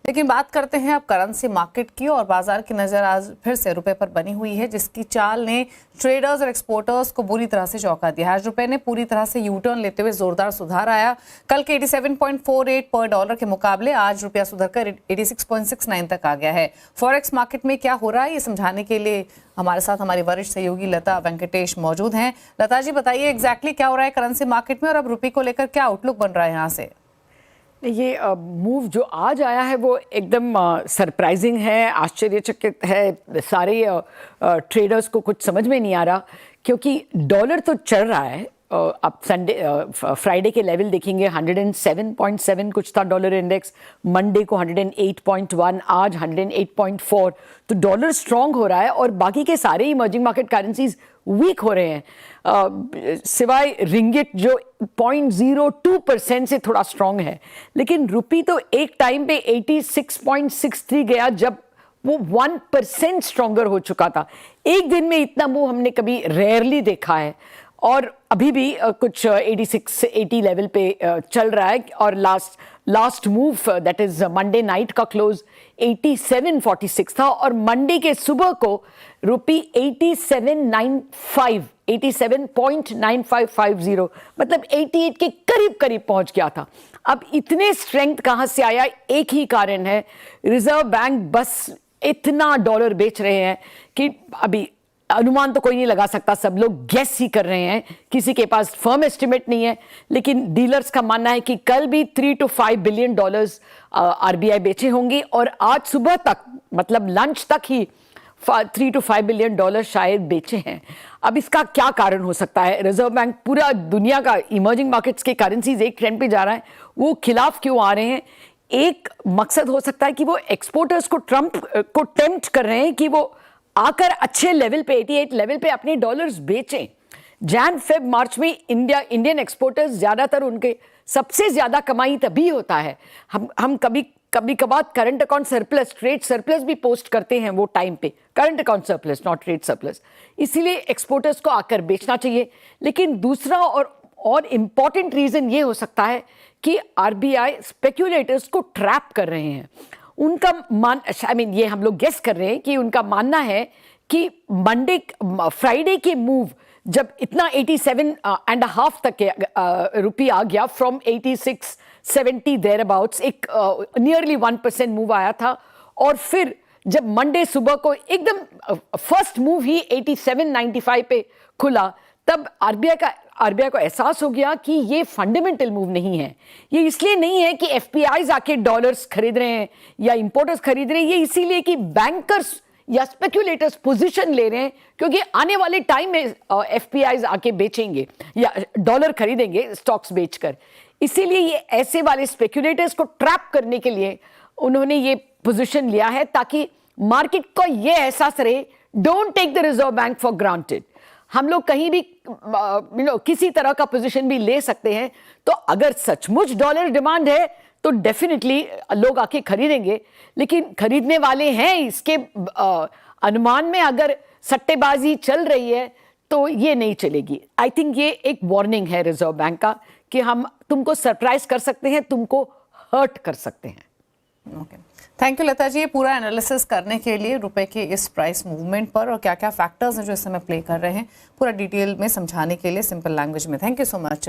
लेकिन बात करते हैं अब करेंसी मार्केट की, और बाजार की नजर आज फिर से रुपए पर बनी हुई है, जिसकी चाल ने ट्रेडर्स और एक्सपोर्टर्स को बुरी तरह से चौंका दिया। आज रुपए ने पूरी तरह से यू टर्न लेते हुए जोरदार सुधार आया। कल के 87.48 पर डॉलर के मुकाबले आज रुपया सुधरकर 86.69 तक आ गया है। फॉरेक्स मार्केट में क्या हो रहा है, ये समझाने के लिए हमारे साथ हमारी वरिष्ठ सहयोगी लता वेंकटेश मौजूद हैं। लता जी, बताइए एग्जैक्टली क्या हो रहा है करेंसी मार्केट में, और अब रुपये को लेकर क्या आउटलुक बन रहा है यहाँ से? ये मूव जो आज आया है वो एकदम सरप्राइजिंग है, आश्चर्यचकित है। सारे ट्रेडर्स को कुछ समझ में नहीं आ रहा, क्योंकि डॉलर तो चढ़ रहा है। अब फ्राइडे के लेवल देखेंगे 107.7 कुछ था डॉलर इंडेक्स, मंडे को 108.1, आज 108.4। तो डॉलर स्ट्रांग हो रहा है और बाकी के सारे इमर्जिंग मार्केट करेंसीज वीक हो रहे हैं, सिवाय रिंगिट जो 0.02% से थोड़ा स्ट्रांग है। लेकिन रुपी तो एक टाइम पे 86.63 गया, जब वो 1% स्ट्रॉन्गर हो चुका था। एक दिन में इतना मूव हमने कभी रेयरली देखा है, और अभी भी कुछ 86-80 लेवल पे चल रहा है। और last move that is Monday night का क्लोज 87.46 था, और मंडे के सुबह को रुपी 87.9550 मतलब 88 के करीब करीब पहुंच गया था। अब इतने स्ट्रेंथ कहां से आया? एक ही कारण है, रिजर्व बैंक बस इतना डॉलर बेच रहे हैं कि अभी अनुमान तो कोई नहीं लगा सकता, सब लोग गेस ही कर रहे हैं, किसी के पास फर्म एस्टिमेट नहीं है। लेकिन डीलर्स का मानना है कि कल भी 3 to 5 बिलियन डॉलर्स आरबीआई बेचे होंगे, और आज सुबह तक मतलब लंच तक ही 3 to 5 बिलियन डॉलर शायद बेचे हैं। अब इसका क्या कारण हो सकता है? रिजर्व बैंक पूरा दुनिया का इमर्जिंग मार्केट्स के करेंसीज एक ट्रेंड पे जा रहा है, वो खिलाफ क्यों आ रहे हैं? एक मकसद हो सकता है कि वो एक्सपोर्टर्स को टेम्प्ट कर रहे हैं कि वो आकर अच्छे लेवल पे 88 लेवल पे अपने डॉलर्स बेचें। जैन फेब मार्च में इंडियन एक्सपोर्टर्स ज्यादातर, उनके सबसे ज्यादा कमाई तभी होता है, हम कभी कभार current account surplus, trade surplus भी पोस्ट करते हैं वो टाइम पे, current account surplus not trade surplus. इसीलिए एक्सपोर्टर्स को आकर बेचना चाहिए। लेकिन दूसरा और इंपॉर्टेंट रीजन ये हो सकता है कि आरबीआई स्पेक्यूलेटर्स को ट्रैप कर रहे हैं। उनका ये हम लोग गेस कर रहे हैं कि उनका मानना है कि फ्राइडे के मूव जब इतना 87.5 तक के रुपी आ गया, फ्रॉम 86.70 देयर अबाउट्स, एक नियरली 1% मूव आया था। और फिर जब मंडे सुबह को एकदम फर्स्ट मूव ही 87.95 पे खुला, तब आरबीआई को एहसास हो गया कि ये फंडामेंटल मूव नहीं है। ये इसलिए नहीं है कि एफपीआईज आके डॉलर्स खरीद रहे हैं या इंपोर्टर्स खरीद रहे हैं, ये इसीलिए कि बैंकर्स या स्पेक्यूलेटर्स पोजीशन ले रहे हैं, क्योंकि आने वाले टाइम में एफपीआईज आके बेचेंगे या डॉलर खरीदेंगे स्टॉक्स बेचकर। इसीलिए ये ऐसे वाले स्पेक्यूलेटर्स को ट्रैप करने के लिए उन्होंने ये पोजीशन लिया है, ताकि मार्केट को ये एहसास रहे, don't take the Reserve Bank for granted. हम लोग कहीं भी किसी तरह का पोजीशन भी ले सकते हैं। तो अगर सचमुच डॉलर डिमांड है तो डेफिनेटली लोग आके खरीदेंगे, लेकिन खरीदने वाले हैं इसके अनुमान में अगर सट्टेबाजी चल रही है तो ये नहीं चलेगी। आई थिंक ये एक वार्निंग है रिजर्व बैंक का कि हम तुमको सरप्राइज कर सकते हैं, तुमको हर्ट कर सकते हैं। Okay, thank you Lata ji, ये पूरा एनालिसिस करने के लिए रुपए के इस प्राइस मूवमेंट पर और क्या क्या फैक्टर्स हैं जो इस समय प्ले कर रहे हैं, पूरा डिटेल में समझाने के लिए सिंपल लैंग्वेज में। Thank you so much.